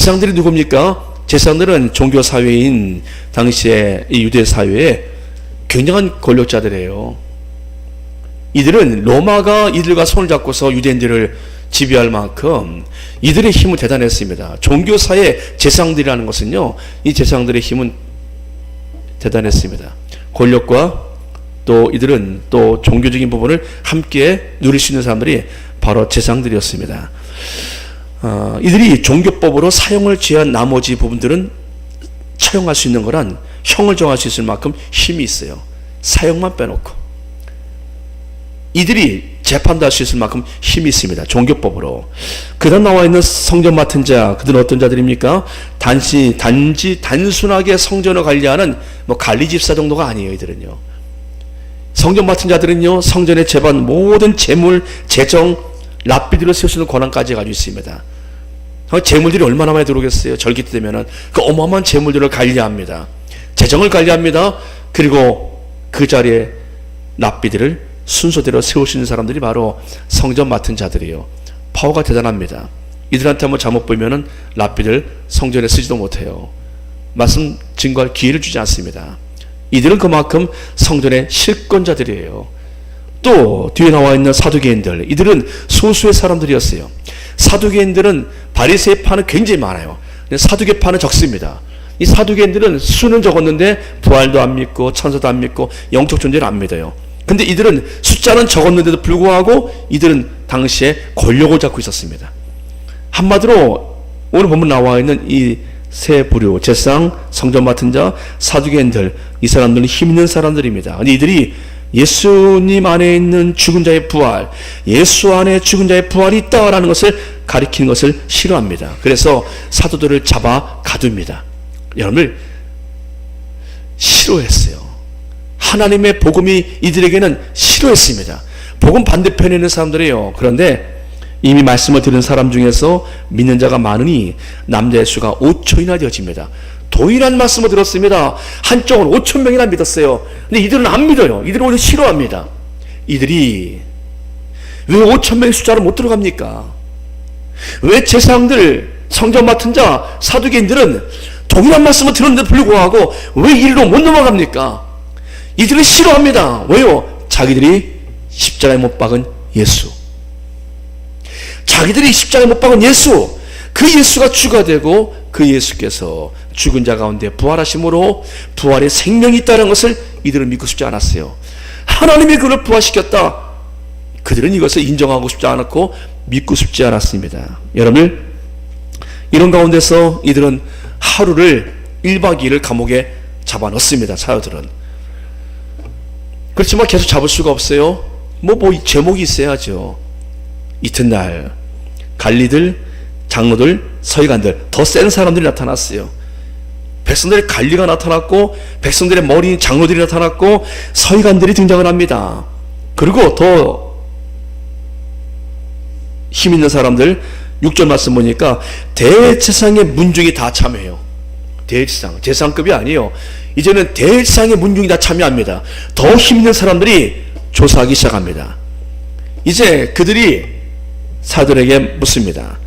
제사장들이 누굽니까? 제사장들은 종교 사회인 당시에 이 유대 사회에 굉장한 권력자들이에요. 이들은 로마가 이들과 손을 잡고서 유대인들을 지배할 만큼 이들의 힘은 대단했습니다. 종교사의 제사장들이라는 것은요, 이 제사장들의 힘은 대단했습니다. 권력과 또 이들은 또 종교적인 부분을 함께 누릴 수 있는 사람들이 바로 제사장들이었습니다. 이들이 종교법으로 사형을 제한 나머지 부분들은 처형할 수 있는 거란 형을 정할 수 있을 만큼 힘이 있어요. 사형만 빼놓고 이들이 재판도 할 수 있을 만큼 힘이 있습니다. 종교법으로. 그다음 나와 있는 성전 맡은 자, 그들은 어떤 자들입니까? 단순하게 성전을 관리하는 관리 집사 정도가 아니에요. 이들은요, 성전 맡은 자들은요, 성전의 재반 모든 재물, 재정, 랍비들을 세울 수 있는 권한까지 가지고 있습니다. 재물들이 얼마나 많이 들어오겠어요. 절기 때 되면은 그 어마어마한 재물들을 관리합니다. 재정을 관리합니다. 그리고 그 자리에 랍비들을 순서대로 세울 수 있는 사람들이 바로 성전 맡은 자들이에요. 파워가 대단합니다. 이들한테 한번 잘못 보이면은 랍비들 성전에 쓰지도 못해요. 말씀 증거할 기회를 주지 않습니다. 이들은 그만큼 성전의 실권자들이에요. 또 뒤에 나와 있는 사두개인들, 이들은 소수의 사람들이었어요. 사두개인들은 바리새파는 굉장히 많아요. 사두개파는 적습니다. 이 사두개인들은 수는 적었는데 부활도 안 믿고 천사도 안 믿고 영적 존재를 안 믿어요. 근데 이들은 숫자는 적었는데도 불구하고 이들은 당시에 권력을 잡고 있었습니다. 한마디로 오늘 본문 나와 있는 이 세 부류, 제사장, 성전 맡은 자, 사두개인들, 이 사람들은 힘 있는 사람들입니다. 근데 이들이 예수님 안에 있는 죽은 자의 부활, 예수 안에 죽은 자의 부활이 있다라는 것을 가리키는 것을 싫어합니다. 그래서 사도들을 잡아 가둡니다. 여러분을 싫어했어요. 하나님의 복음이 이들에게는 싫어했습니다. 복음 반대편에 있는 사람들이에요. 그런데 이미 말씀을 들은 사람 중에서 믿는 자가 많으니 남자의 수가 5천이나 되어집니다. 동일한 말씀을 들었습니다. 한쪽은 5천 명이나 믿었어요. 근데 이들은 안 믿어요. 이들은 오히려 싫어합니다. 이들이 왜 5천 명의 숫자로 못 들어갑니까? 왜 제사장들, 성전 맡은 자, 사두개인들은 동일한 말씀을 들었는데 불구하고 왜 이리로 못 넘어갑니까? 이들은 싫어합니다. 왜요? 자기들이 십자가에 못 박은 예수, 자기들이 십자가에 못 박은 예수, 그 예수가 주가 되고 그 예수께서 죽은 자 가운데 부활하심으로 부활의 생명이 있다는 것을 이들은 믿고 싶지 않았어요. 하나님이 그를 부활시켰다. 그들은 이것을 인정하고 싶지 않았고 믿고 싶지 않았습니다. 여러분, 이런 가운데서 이들은 하루를 1박 2일을 감옥에 잡아넣습니다. 사도들은. 그렇지만 계속 잡을 수가 없어요. 제목이 있어야죠. 이튿날 관리들, 장로들, 서기관들, 더 센 사람들이 나타났어요. 백성들의 관리가 나타났고 백성들의 머리인 장로들이 나타났고 서기관들이 등장을 합니다. 그리고 더 힘 있는 사람들, 6절 말씀 보니까 대제사장의 문중이 다 참여해요. 대제사장, 제사장급이 아니에요. 이제는 대제사장의 문중이 다 참여합니다. 더 힘 있는 사람들이 조사하기 시작합니다. 이제 그들이 사들에게 묻습니다.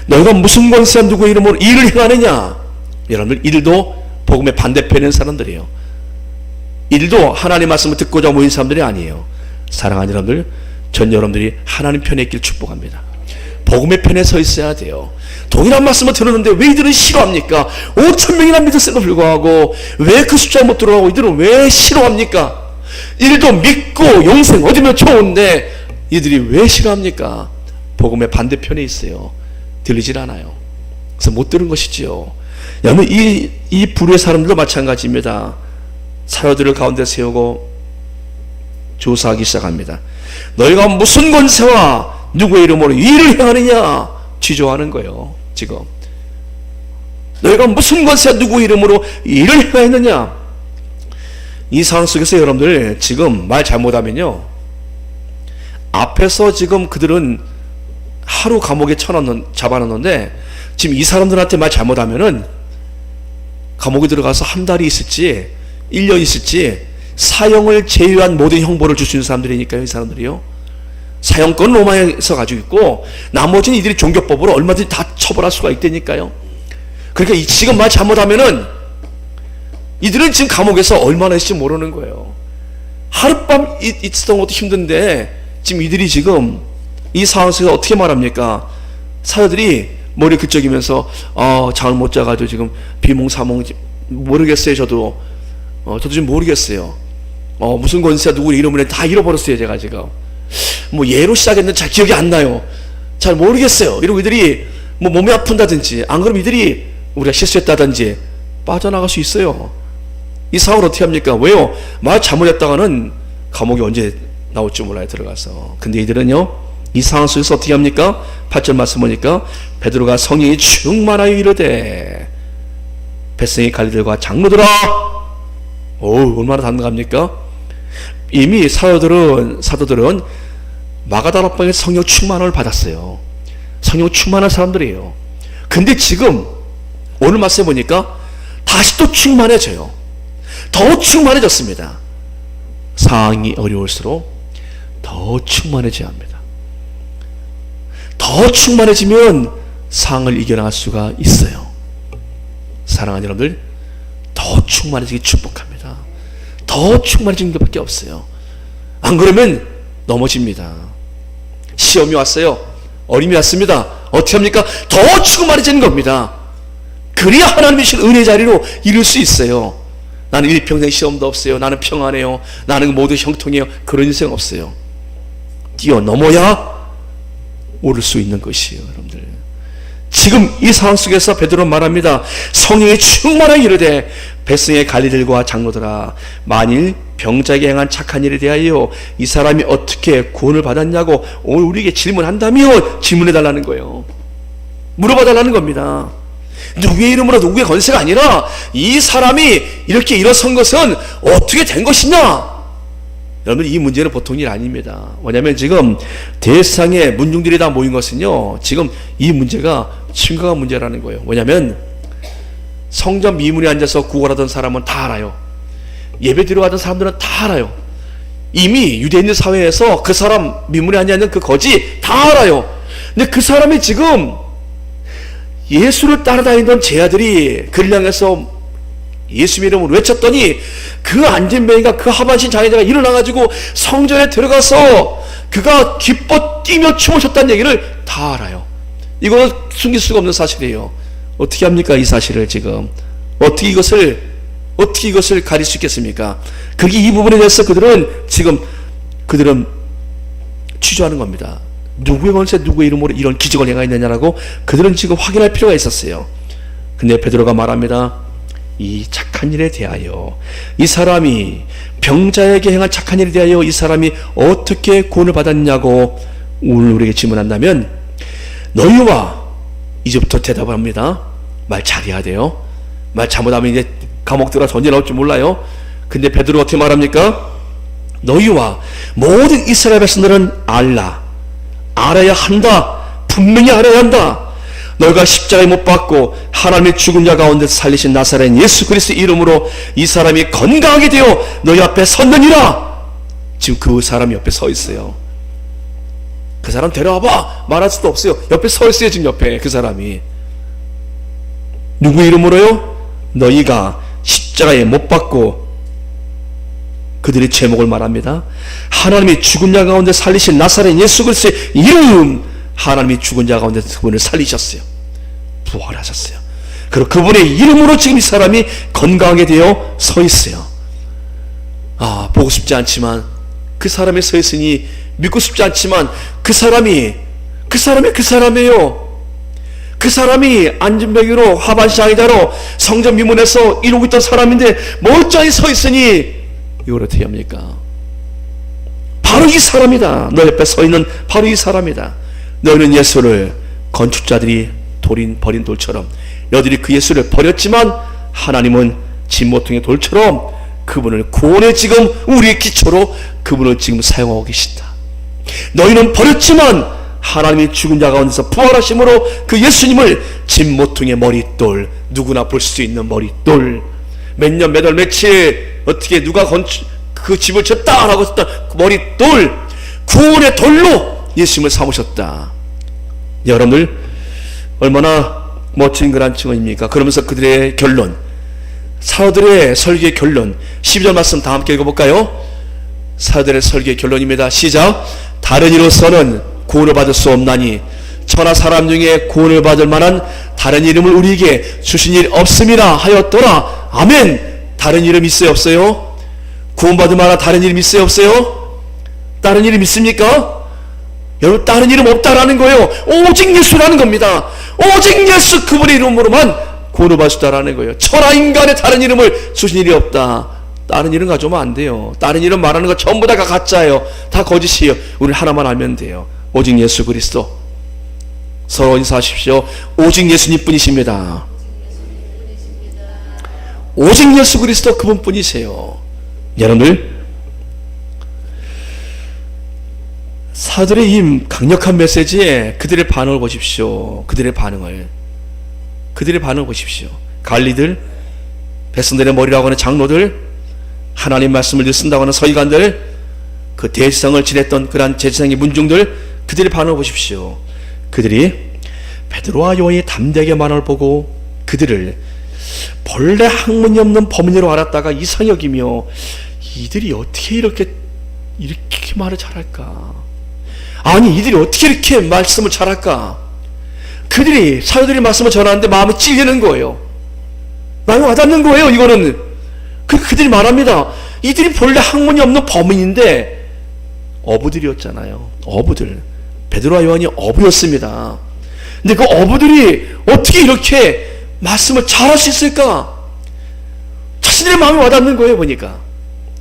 너희가 무슨 권세와 누구의 이름으로 일을 행하느냐? 여러분들, 이들도 복음의 반대편에 있는 사람들이에요. 이들도 하나님의 말씀을 듣고자 모인 사람들이 아니에요. 사랑하는 여러분들, 전 여러분들이 하나님 편에 있길 축복합니다. 복음의 편에 서 있어야 돼요. 동일한 말씀을 들었는데 왜 이들은 싫어합니까? 5천 명이나 믿었음에도 불구하고 왜 그 숫자에 못 들어가고 이들은 왜 싫어합니까? 이들도 믿고 영생 얻으면 좋은데 이들이 왜 싫어합니까? 복음의 반대편에 있어요. 들리질 않아요. 그래서 못 들은 것이지요. 여러분, 이 부류의 사람들도 마찬가지입니다. 사도들을 가운데 세우고 조사하기 시작합니다. 너희가 무슨 권세와 누구의 이름으로 일을 행하느냐? 지조하는 거예요. 지금 너희가 무슨 권세와 누구의 이름으로 일을 행하느냐? 이 상황 속에서 여러분들 지금 말 잘못하면요, 앞에서 지금 그들은 하루 감옥에 잡아놨는데 지금 이 사람들한테 말 잘못하면은 감옥에 들어가서 한 달이 있을지 1년 있을지 사형을 제외한 모든 형벌을 줄 수 있는 사람들이니까요. 이 사람들이요, 사형권 로마에서 가지고 있고 나머지는 이들이 종교법으로 얼마든지 다 처벌할 수가 있다니까요. 그러니까 지금 말 잘못하면은 이들은 지금 감옥에서 얼마나 있을지 모르는 거예요. 하룻밤 있었던 것도 힘든데 지금 이들이 지금 이 상황 속에서 어떻게 말합니까? 사도들이 머리 그적이면서 잠을 못 자가지고 지금 비몽사몽 모르겠어요. 저도 지금 모르겠어요. 무슨 권세야 누구 이름을 다 잃어버렸어요. 제가 지금 뭐 예로 시작했는데 잘 기억이 안 나요. 잘 모르겠어요. 이러고 이들이 뭐 몸이 아픈다든지 안 그러면 이들이 우리가 실수했다든지 빠져나갈 수 있어요. 이 상황을 어떻게 합니까? 왜요? 말 잘못했다가는 감옥에 언제 나올지 몰라요. 들어가서. 근데 이들은요 이 상황 속에서 어떻게 합니까? 8절 말씀 보니까 베드로가 성령이 충만하여 이르되 벳성의 관리들과 장로들아, 얼마나 단단합니까? 이미 사도들은 마가다락방에 성령 충만을 받았어요. 성령 충만한 사람들이에요. 근데 지금 오늘 말씀에 보니까 다시 또 충만해져요. 더 충만해졌습니다. 상황이 어려울수록 더 충만해져야 합니다. 더 충만해지면 상황을 이겨나갈 수가 있어요. 사랑하는 여러분들, 더 충만해지기 축복합니다. 더 충만해지는 것밖에 없어요. 안 그러면 넘어집니다. 시험이 왔어요. 어림이 왔습니다. 어떻게 합니까? 더 충만해지는 겁니다. 그래야 하나님의 신 은혜 자리로 이룰 수 있어요. 나는 일평생 시험도 없어요. 나는 평안해요. 나는 모두 형통해요. 그런 인생 없어요. 뛰어넘어야 오를 수 있는 것이에요. 여러분들, 지금 이 상황 속에서 베드로는 말합니다. 성령이 충만하게 이르되 벳성의 관리들과 장로들아, 만일 병자에게 행한 착한 일에 대하여 이 사람이 어떻게 구원을 받았냐고 오늘 우리에게 질문한다면 질문해달라는 거예요. 물어봐달라는 겁니다. 누구의 이름으로 누구의 권세가 아니라 이 사람이 이렇게 일어선 것은 어떻게 된 것이냐. 여러분, 이 문제는 보통 일 아닙니다. 왜냐하면 지금 대상의 문중들이 다 모인 것은요, 지금 이 문제가 심각한 문제라는 거예요. 왜냐하면 성전 미문에 앉아서 구걸하던 사람은 다 알아요. 예배 드려가던 사람들은 다 알아요. 이미 유대인들 사회에서 그 사람 미문에 앉아있는 그 거지 다 알아요. 근데 그 사람이 지금 예수를 따라다니던 제 아들이 그를 향해서 예수 이름으로 외쳤더니 그 안진뱅이가, 그 하반신 장애자가 일어나가지고 성전에 들어가서 그가 기뻐 뛰며 춤을 췄다는 얘기를 다 알아요. 이거는 숨길 수가 없는 사실이에요. 어떻게 합니까? 이 사실을 지금 어떻게 이것을 가릴 수 있겠습니까? 그게 이 부분에 대해서 그들은 취조하는 겁니다. 누구의 권세, 누구의 이름으로 이런 기적을 행하였느냐라고 그들은 지금 확인할 필요가 있었어요. 근데 베드로가 말합니다. 이 착한 일에 대하여, 이 사람이 병자에게 행한 착한 일에 대하여 이 사람이 어떻게 구원을 받았냐고 오늘 우리에게 질문한다면, 너희와 이제부터 대답을 합니다. 말 잘해야 돼요. 말 잘못하면 이제 감옥 들어가 전제 나올지 몰라요. 근데 베드로가 어떻게 말합니까? 너희와 모든 이스라엘 백성들은 알아야 한다. 분명히 알아야 한다. 너희가 십자가에 못 박고 하나님의 죽은 자 가운데 살리신 나사렛 예수 그리스도의 이름으로 이 사람이 건강하게 되어 너희 앞에 섰느니라. 지금 그 사람이 옆에 서 있어요. 그 사람 데려와봐 말할 수도 없어요. 옆에 서 있어요. 지금 옆에 그 사람이. 누구 이름으로요? 너희가 십자가에 못 박고, 그들의 제목을 말합니다. 하나님이 죽은 자 가운데 살리신 나사렛 예수 그리스도의 이름, 하나님이 죽은 자 가운데 그분을 살리셨어요. 부활하셨어요. 그리고 그분의 이름으로 지금 이 사람이 건강하게 되어 서 있어요. 보고 싶지 않지만 그 사람이 서 있으니, 믿고 싶지 않지만 그 사람이에요. 그 사람이 안진뱅이로 하반신장애자로 성전 미문에서 이러고 있던 사람인데 멀쩡히 서 있으니 이걸 어떻게 합니까? 바로 이 사람이다. 너 옆에 서 있는 바로 이 사람이다. 너희는 예수를 건축자들이 버린 돌처럼, 너희들이 그 예수를 버렸지만 하나님은 진모퉁이의 돌처럼 그분을 구원의 지금 우리의 기초로 그분을 지금 사용하고 계신다. 너희는 버렸지만 하나님이 죽은 자 가운데서 부활하심으로 그 예수님을 진모퉁이의 머릿돌, 누구나 볼 수 있는 머릿돌, 몇 년 몇 월 며칠 어떻게 누가 그 집을 졌다라고 했던 그 머릿돌, 구원의 돌로 예수님을 삼으셨다. 여러분들, 얼마나 멋진 그런 증언입니까? 그러면서 그들의 결론, 사도들의 설교의 결론, 12절 말씀 다 함께 읽어볼까요? 사도들의 설교의 결론입니다. 시작. 다른 이로서는 구원을 받을 수 없나니 천하 사람 중에 구원을 받을 만한 다른 이름을 우리에게 주신 일 없음이라 하였더라. 아멘. 다른 이름 있어요 없어요? 구원받을 만한 다른 이름 있어요 없어요? 다른 이름 있습니까? 여러분, 다른 이름 없다라는 거예요. 오직 예수라는 겁니다. 오직 예수, 그분의 이름으로만 구원을 받을 수 있다라는 거예요. 천하 인간의 다른 이름을 주신 일이 없다. 다른 이름 가져오면 안 돼요. 다른 이름 말하는 거 전부 다 가짜예요. 다 거짓이에요. 우리 하나만 알면 돼요. 오직 예수 그리스도. 서로 인사하십시오. 오직 예수님 뿐이십니다. 오직 예수 그리스도 그분뿐이세요. 여러분들, 사도들의 이 강력한 메시지에 그들의 반응을 보십시오. 그들의 반응을 보십시오. 관리들, 백성들의 머리라고 하는 장로들, 하나님 말씀을 쓴다고 하는 서기관들, 그 대지상을 지냈던 그러한 제사장의 문중들, 그들의 반응을 보십시오. 그들이 베드로와 요한의 담대하게 말을 보고 그들을 본래 학문이 없는 범인으로 알았다가 이상히 여기며, 이들이 어떻게 이렇게 말을 잘할까? 아니, 이들이 어떻게 이렇게 말씀을 잘할까? 그들이, 사도들이 말씀을 전하는데 마음이 찔리는 거예요. 마음이 와닿는 거예요. 이거는 그들이 말합니다. 이들이 본래 학문이 없는 범인인데 어부들이었잖아요. 어부들. 베드로와 요한이 어부였습니다. 근데 그 어부들이 어떻게 이렇게 말씀을 잘할 수 있을까? 자신들의 마음이 와닿는 거예요, 보니까.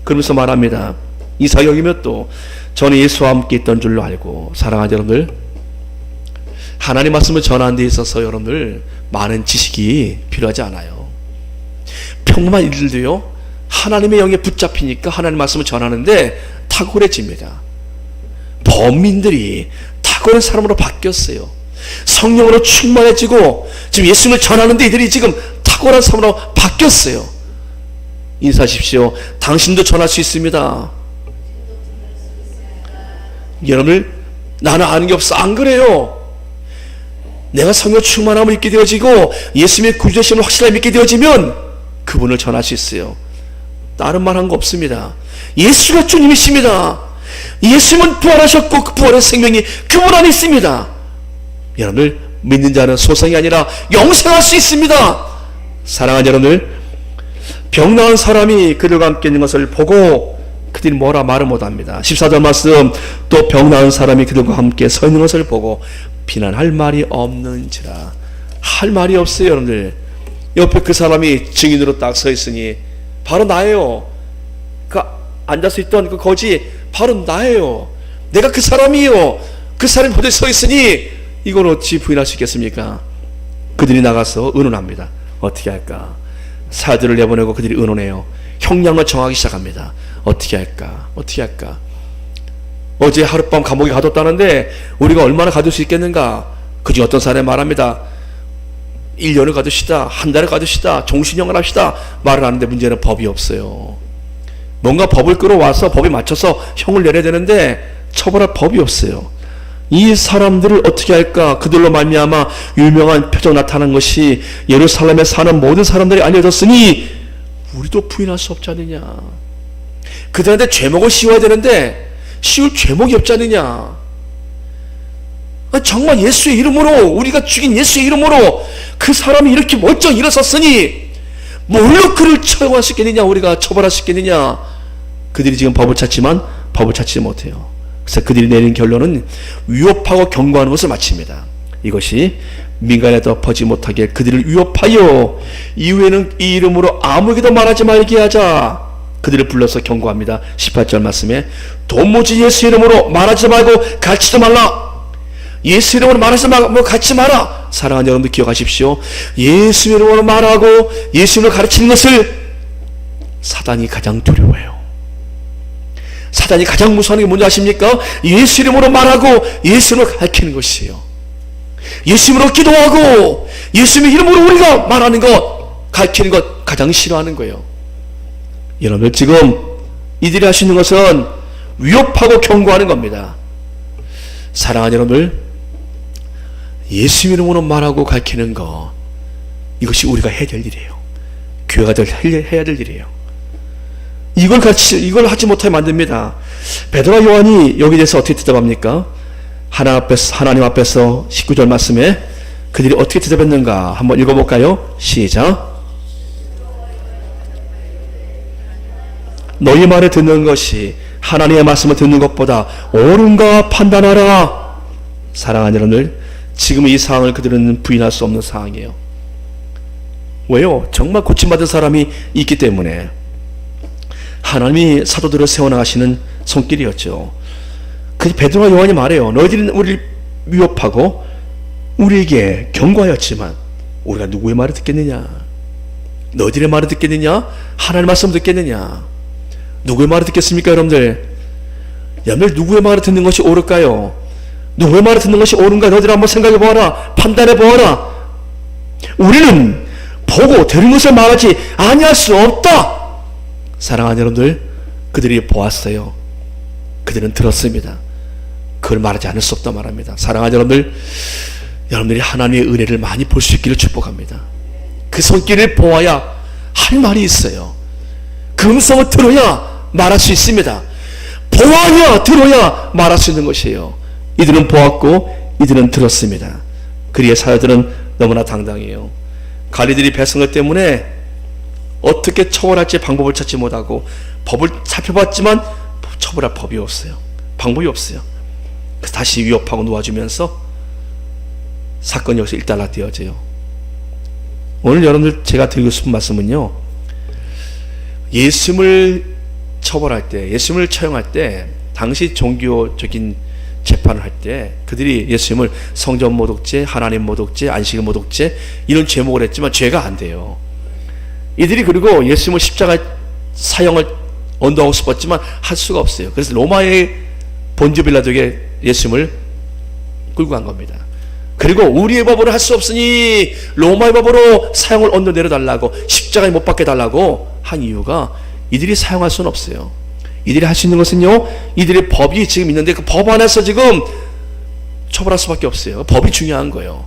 그러면서 말합니다. 이사역이며 또 저는 예수와 함께 있던 줄로 알고. 사랑하는 여러분들, 하나님 말씀을 전하는 데 있어서 여러분들 많은 지식이 필요하지 않아요. 평범한 일들도요, 하나님의 영에 붙잡히니까 하나님 말씀을 전하는데 탁월해집니다. 범인들이 탁월한 사람으로 바뀌었어요. 성령으로 충만해지고 지금 예수님을 전하는데 이들이 지금 탁월한 사람으로 바뀌었어요. 인사하십시오. 당신도 전할 수 있습니다. 여러분, 나는 아는 게 없어. 안 그래요. 내가 성령 충만함을 입게 되어지고 예수님의 구주되심을 확실하게 믿게 되어지면 그분을 전할 수 있어요. 다른 말 한 거 없습니다. 예수가 주님이십니다. 예수님은 부활하셨고 그 부활의 생명이 그분 안에 있습니다. 여러분들, 믿는 자는 소성이 아니라 영생할 수 있습니다. 사랑하는 여러분들, 병 나은 사람이 그들과 함께 있는 것을 보고 그들이 뭐라 말을 못합니다. 14절 말씀, 또 병 나은 사람이 그들과 함께 서 있는 것을 보고 비난할 말이 없는지라. 할 말이 없어요. 여러분들, 옆에 그 사람이 증인으로 딱 서 있으니 바로 나예요. 그 앉아서 있던 그 거지 바로 나예요. 내가 그 사람이에요. 그 사람이 보도에 서 있으니 이걸 어찌 부인할 수 있겠습니까? 그들이 나가서 의논합니다. 어떻게 할까? 사들을 내보내고 그들이 의논해요. 형량을 정하기 시작합니다. 어떻게 할까? 어떻게 할까? 어제 하룻밤 감옥에 가뒀다는데 우리가 얼마나 가둘 수 있겠는가? 그중 어떤 사람이 말합니다. 1년을 가두시다, 한 달을 가두시다, 종신형을 합시다 말을 하는데 문제는 법이 없어요. 뭔가 법을 끌어와서 법에 맞춰서 형을 내려야 되는데 처벌할 법이 없어요. 이 사람들을 어떻게 할까? 그들로 말미암아 유명한 표적 나타난 것이 예루살렘에 사는 모든 사람들이 알려졌으니 우리도 부인할 수 없지 않느냐. 그들한테 죄목을 씌워야 되는데 씌울 죄목이 없지 않느냐. 정말 예수의 이름으로, 우리가 죽인 예수의 이름으로 그 사람이 이렇게 멀쩡히 일어섰으니 뭘로 그를 처형할 수 있겠느냐, 우리가 처벌할 수 있겠느냐. 그들이 지금 법을 찾지만 법을 찾지 못해요. 그래서 그들이 내린 결론은 위협하고 경고하는 것을 마칩니다. 이것이 민간에 덮어지 못하게 그들을 위협하여 이후에는 이 이름으로 아무에게도 말하지 말게 하자. 그들을 불러서 경고합니다. 18절 말씀에 도무지 예수 이름으로 말하지 말고 가르치지 말라. 예수 이름으로 말하지 말고 가르치지 마라. 사랑하는 여러분들, 기억하십시오. 예수 이름으로 말하고 예수 이름으로 가르치는 것을 사단이 가장 두려워해요. 사단이 가장 무서워하는 게 뭔지 아십니까? 예수 이름으로 말하고 예수 이름으로 가르치는 것이에요. 예수 이름으로 기도하고 예수 이름으로 우리가 말하는 것, 가르치는 것 가장 싫어하는 거예요. 여러분, 지금 이들이 할 수 있는 것은 위협하고 경고하는 겁니다. 사랑하는 여러분들, 예수 이름으로 말하고 가르치는 것, 이것이 우리가 해야 될 일이에요. 교회가 해야 될 일이에요. 이걸 하지 못하게 만듭니다. 베드로와 요한이 여기에 대해서 어떻게 대답합니까? 하나님 앞에서 19절 말씀에 그들이 어떻게 대답했는가 한번 읽어볼까요? 시작. 너희 말을 듣는 것이 하나님의 말씀을 듣는 것보다 옳은가 판단하라. 사랑하는 여러분들, 지금 이 상황을 그들은 부인할 수 없는 상황이에요. 왜요? 정말 고침받은 사람이 있기 때문에. 하나님이 사도들을 세워나가시는 손길이었죠. 그 베드로와 요한이 말해요. 너희들이 우리를 위협하고 우리에게 경고하였지만 우리가 누구의 말을 듣겠느냐? 너희들의 말을 듣겠느냐? 하나님의 말씀을 듣겠느냐? 누구의 말을 듣겠습니까, 여러분들? 여러분들 누구의 말을 듣는 것이 옳을까요? 누구의 말을 듣는 것이 옳은가? 너희들 한번 생각해 보아라. 판단해 보아라. 우리는 보고 들은 것을 말하지 아니할 수 없다. 사랑하는 여러분들, 그들이 보았어요. 그들은 들었습니다. 그걸 말하지 않을 수 없다 말합니다. 사랑하는 여러분들, 여러분들이 하나님의 은혜를 많이 볼 수 있기를 축복합니다. 그 손길을 보아야 할 말이 있어요. 그 음성을 들어야 말할 수 있습니다. 보아야 들어야 말할 수 있는 것이에요. 이들은 보았고 이들은 들었습니다. 그리의 사도들은 너무나 당당해요. 관리들이 백성들 때문에 어떻게 처벌할지 방법을 찾지 못하고 법을 살펴봤지만 처벌할 법이 없어요. 방법이 없어요. 그래서 다시 위협하고 놓아주면서 사건이 여기서 일단락되어져요. 오늘 여러분들 제가 드리고 싶은 말씀은요, 예수님을 처벌할 때, 예수님을 처형할 때, 당시 종교적인 재판을 할 때 그들이 예수님을 성전 모독죄, 하나님 모독죄, 안식 모독죄 이런 제목을 했지만 죄가 안 돼요. 이들이 그리고 예수님을 십자가 사형을 언도하고 싶었지만 할 수가 없어요. 그래서 로마의 본디오 빌라도에게 예수님을 끌고 간 겁니다. 그리고 우리의 법으로 할 수 없으니 로마의 법으로 사형을 언도 내려달라고, 십자가에 못 박게 달라고 한 이유가 이들이 사용할 수는 없어요. 이들이 할 수 있는 것은요, 이들의 법이 지금 있는데 그 법 안에서 지금 처벌할 수밖에 없어요. 법이 중요한 거예요.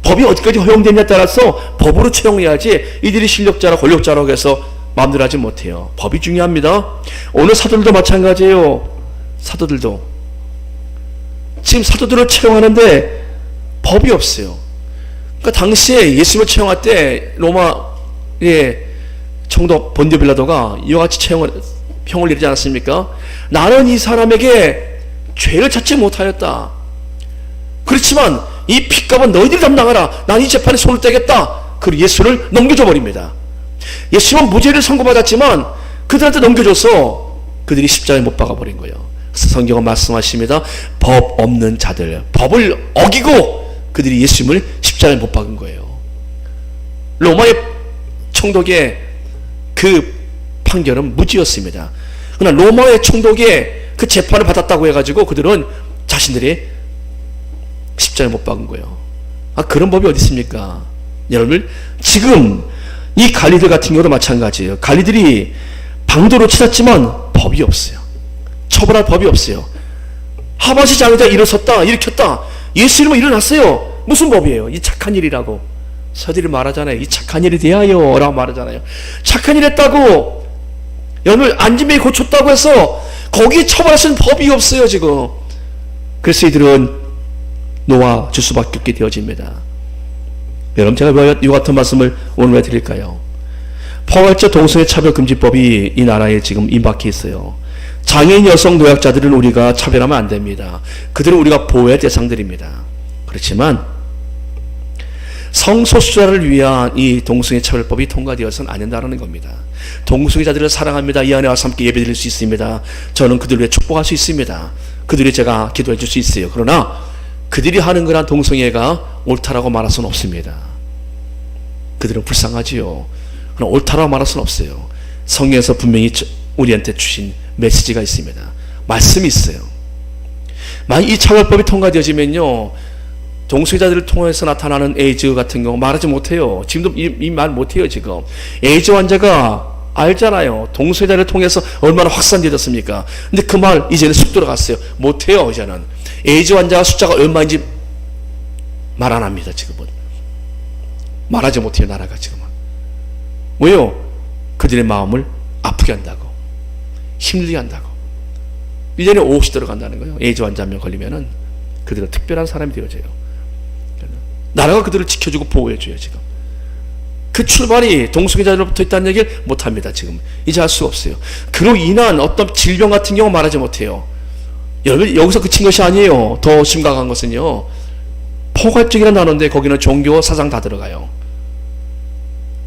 법이 어디까지 허용되냐에 따라서 법으로 채용해야지 이들이 실력자라 권력자라고 해서 마음대로 하지 못해요. 법이 중요합니다. 오늘 사도들도 마찬가지예요. 사도들도 지금 사도들을 채용하는데 법이 없어요. 그러니까 당시에 예수님을 채용할 때 로마의 총독 본디오 빌라도가 이와 같이 형을 내리지 않았습니까? 나는 이 사람에게 죄를 찾지 못하였다. 그렇지만 이 핏값은 너희들이 담당하라. 난 이 재판에 손을 떼겠다. 그리고 예수를 넘겨줘 버립니다. 예수님은 무죄를 선고받았지만 그들한테 넘겨줘서 그들이 십자가에 못 박아버린 거예요. 그래서 성경은 말씀하십니다. 법 없는 자들, 법을 어기고 그들이 예수님을 십자가에 못 박은 거예요. 로마의 총독의 그 판결은 무죄였습니다. 그러나 로마의 총독의 그 재판을 받았다고 해가지고 그들은 자신들이 십자가에 못 박은 거예요. 그런 법이 어디 있습니까? 여러분, 지금 이 관리들 같은 경우도 마찬가지예요. 관리들이 방도로 치닫지만 법이 없어요. 처벌할 법이 없어요. 하바시 장자 일어섰다, 일으켰다. 예수님은 일어났어요. 무슨 법이에요? 이 착한 일이라고. 서들이 말하잖아요. 이 착한 일에 대하여 라고 말하잖아요. 착한 일 했다고, 여러분 안진뱅이 고쳤다고 해서 거기에 처벌할 수 있는 법이 없어요 지금. 그래서 이들은 놓아줄 수밖에 없게 되어집니다. 여러분, 제가 왜 이 같은 말씀을 오늘 왜 드릴까요? 포괄적 동성애 차별금지법이 이 나라에 지금 임박해 있어요. 장애인 여성 노약자들은 우리가 차별하면 안 됩니다. 그들은 우리가 보호해야 대상들입니다. 그렇지만 성소수자를 위한 이 동성애 차별법이 통과되어서는 안 된다는 겁니다. 동성애자들을 사랑합니다. 이 안에 와서 함께 예배드릴 수 있습니다. 저는 그들을 위해 축복할 수 있습니다. 그들이 제가 기도해 줄 수 있어요. 그러나 그들이 하는 거란 동성애가 옳다라고 말할 수는 없습니다. 그들은 불쌍하지요. 그러나 옳다라고 말할 수는 없어요. 성경에서 분명히 우리한테 주신 메시지가 있습니다. 말씀이 있어요. 만약 이 차별법이 통과되어지면요, 동성애자들을 통해서 나타나는 에이즈 같은 경우 말하지 못해요. 지금도 이 말 못해요. 지금 에이즈 환자가 알잖아요. 동성애자를 통해서 얼마나 확산되었습니까? 근데 그 말 이제는 쑥 들어갔어요. 못해요. 이제는 에이즈 환자 숫자가 얼마인지 말 안 합니다. 지금은 말하지 못해요. 나라가 지금은. 왜요? 그들의 마음을 아프게 한다고, 힘들게 한다고. 1년에 5억씩 들어간다는 거예요. 에이즈 환자 한 명 걸리면은 그들은 특별한 사람이 되어져요. 나라가 그들을 지켜주고 보호해줘요. 지금 그 출발이 동성애자들로부터 있다는 얘기를 못합니다. 지금 이제 할 수가 없어요. 그로 인한 어떤 질병 같은 경우 말하지 못해요. 여러분, 여기서 그친 것이 아니에요. 더 심각한 것은요, 포괄적이라는 단어인데 거기는 종교 사상 다 들어가요.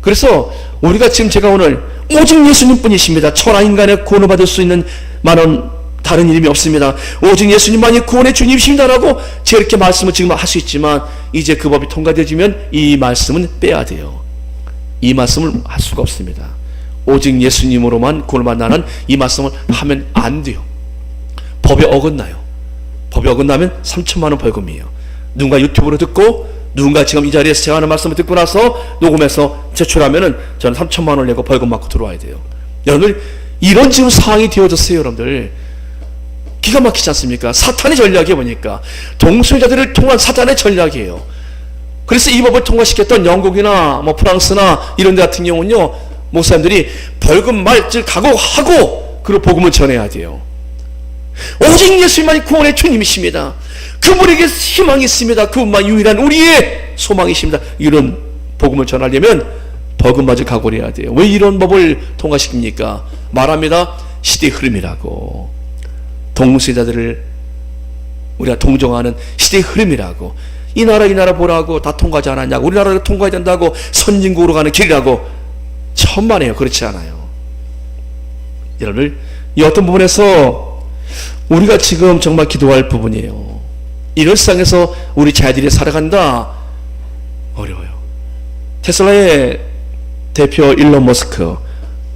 그래서 우리가 지금, 제가 오늘 오직 예수님 뿐이십니다. 천하 인간의 구원을 받을 수 있는 많은 다른 이름이 없습니다. 오직 예수님만이 구원의 주님이십니다라고 제가 이렇게 말씀을 지금 할 수 있지만, 이제 그 법이 통과되어지면 이 말씀은 빼야 돼요. 이 말씀을 할 수가 없습니다. 오직 예수님으로만 구원을 받는다는 이 말씀을 하면 안 돼요. 법에 어긋나요. 법에 어긋나면 3천만 원 벌금이에요. 누군가 유튜브로 듣고, 누군가 지금 이 자리에서 제가 하는 말씀을 듣고 나서 녹음해서 제출하면은 저는 3천만 원을 내고 벌금 맞고 들어와야 돼요. 여러분들, 이런 지금 상황이 되어졌어요. 여러분들, 기가 막히지 않습니까? 사탄의 전략이 뭐니까 동성애자들을 통한 사탄의 전략이에요. 그래서 이 법을 통과시켰던 영국이나 뭐 프랑스나 이런 데 같은 경우는요, 목사님들이 벌금 말질 각오하고 그리고 복음을 전해야 돼요. 오직 예수님만이 구원의 주님이십니다. 그분에게 희망이 있습니다. 그분만 유일한 우리의 소망이십니다. 이런 복음을 전하려면 벌금 맞을 각오를 해야 돼요. 왜 이런 법을 통과시킵니까? 말합니다. 시대의 흐름이라고. 동성애자들을 우리가 동정하는 시대의 흐름이라고. 이 나라 보라고 다 통과하지 않았냐고, 우리나라가 통과해야 된다고, 선진국으로 가는 길이라고. 천만에요. 그렇지 않아요. 여러분, 이 어떤 부분에서 우리가 지금 정말 기도할 부분이에요. 이런 세상에서 우리 자녀들이 살아간다, 어려워요. 테슬라의 대표 일론 머스크,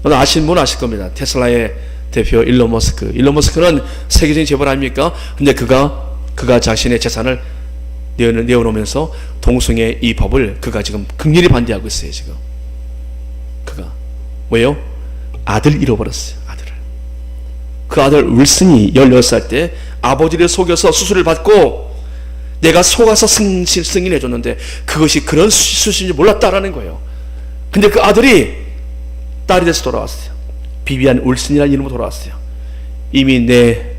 아시는 분 아실 겁니다. 테슬라의 대표 일론 머스크. 일론 머스크는 세계적인 재벌 아닙니까? 근데 그가 자신의 재산을 내어놓으면서 동성애 이 법을 그가 지금 극렬히 반대하고 있어요. 지금 그가 왜요? 아들 잃어버렸어요. 아들을. 그 아들 윌슨이 16살 때 아버지를 속여서 수술을 받고 내가 속아서 승인해줬는데 그것이 그런 수술인지 몰랐다라는 거예요. 근데 그 아들이 딸이 돼서 돌아왔어요. 비비안 윌슨이라는 이름으로 돌아왔어요. 이미 내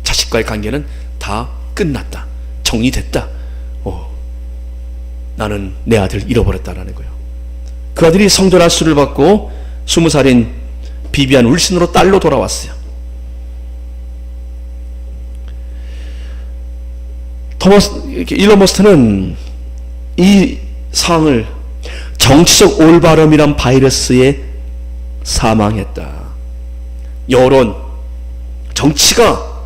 자식과의 관계는 다 끝났다. 정리됐다. 나는 내 아들 잃어버렸다라는 거예요. 그 아들이 성전할 수를 받고 20살인 비비안 윌슨으로 딸로 돌아왔어요. 일론 머스크는 이 상황을 정치적 올바름이란 바이러스에 사망했다. 여론, 정치가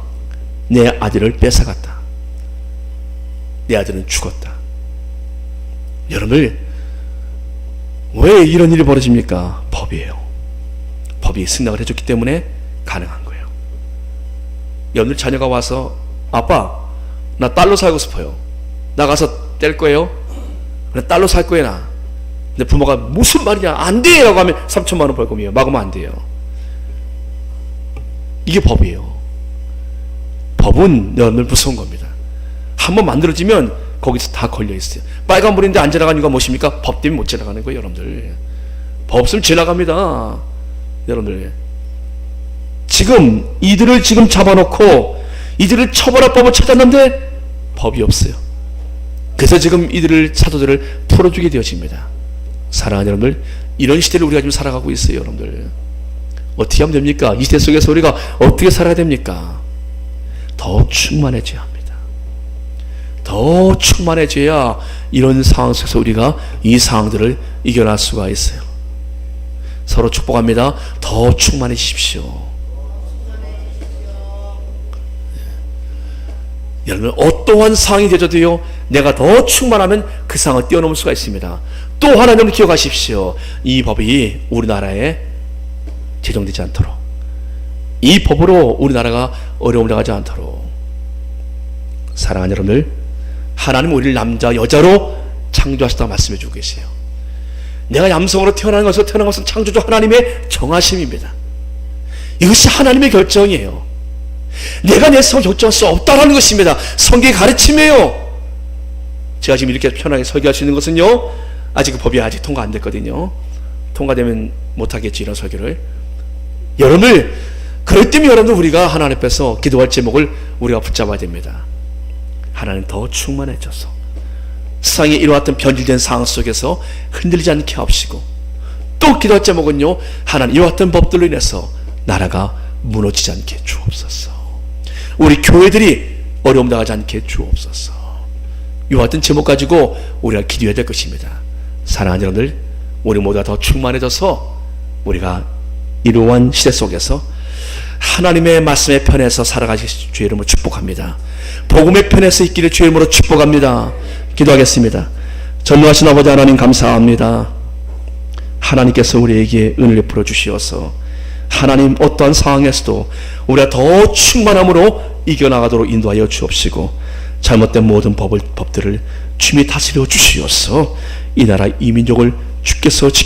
내 아들을 뺏어갔다. 내 아들은 죽었다. 여러분들, 왜 이런 일이 벌어집니까? 법이에요. 법이 승낙을 해줬기 때문에 가능한 거예요. 여러분들 자녀가 와서 아빠, 나 딸로 살고 싶어요. 나 가서 뗄 거예요? 그래, 딸로 살 거야 나. 근데 부모가 무슨 말이냐, 안 돼! 라고 하면 3천만 원 벌금이에요. 막으면 안 돼요. 이게 법이에요. 법은 여러분들 무서운 겁니다. 한번 만들어지면 거기서 다 걸려있어요. 빨간불인데 안 지나가는 이유가 무엇입니까? 법 때문에 못 지나가는 거예요. 여러분들, 법 없으면 지나갑니다. 여러분들, 지금 이들을 지금 잡아놓고 이들을 처벌할 법을 찾았는데 법이 없어요. 그래서 지금 이들을, 사도들을 풀어주게 되어집니다. 사랑하는 여러분들, 이런 시대를 우리가 지금 살아가고 있어요. 여러분들, 어떻게 하면 됩니까? 이 시대 속에서 우리가 어떻게 살아야 됩니까? 더 충만해져야 합니다. 더 충만해져야 이런 상황 속에서 우리가 이 상황들을 이겨낼 수가 있어요. 서로 축복합니다. 더 충만해지십시오. 여러분, 어떠한 상황이 되어도요, 내가 더 충만하면 그 상황을 뛰어넘을 수가 있습니다. 또 하나 여러분 기억하십시오. 이 법이 우리나라에 제정되지 않도록, 이 법으로 우리나라가 어려움을 당하지 않도록, 사랑하는 여러분들, 하나님 우리를 남자 여자로 창조하셨다고 말씀해 주고 계세요. 내가 남성으로 태어난 것은 창조주 하나님의 정하심입니다. 이것이 하나님의 결정이에요. 내가 내 성을 결정할 수 없다라는 것입니다. 성경의 가르침이에요. 제가 지금 이렇게 편하게 설교할 수 있는 것은요, 아직 그 법이 아직 통과 안 됐거든요. 통과되면 못하겠지, 이런 설교를. 여러분들, 그럴 때면 여러분들 우리가 하나님 앞에서 기도할 제목을 우리가 붙잡아야 됩니다. 하나님 더 충만해져서 세상에 이루어왔던 변질된 상황 속에서 흔들리지 않게 하옵시고, 또 기도할 제목은요, 하나님 이루어왔던 법들로 인해서 나라가 무너지지 않게 주옵소서. 우리 교회들이 어려움 당하지 않게 주옵소서. 이와 같은 제목 가지고 우리가 기도해야 될 것입니다. 사랑하는 여러분들, 우리 모두가 더 충만해져서 우리가 이러한 시대 속에서 하나님의 말씀의 편에서 살아가실 주의 이름으로 축복합니다. 복음의 편에서 있기를 주의 이름으로 축복합니다. 기도하겠습니다. 전능하신 아버지 하나님, 감사합니다. 하나님께서 우리에게 은혜를 베풀어 주시어서 하나님 어떠한 상황에서도 우리가 더 충만함으로 이겨나가도록 인도하여 주옵시고, 잘못된 모든 법들을 주님이 다스려 주시어서 이 나라 이 민족을 주께서 지켜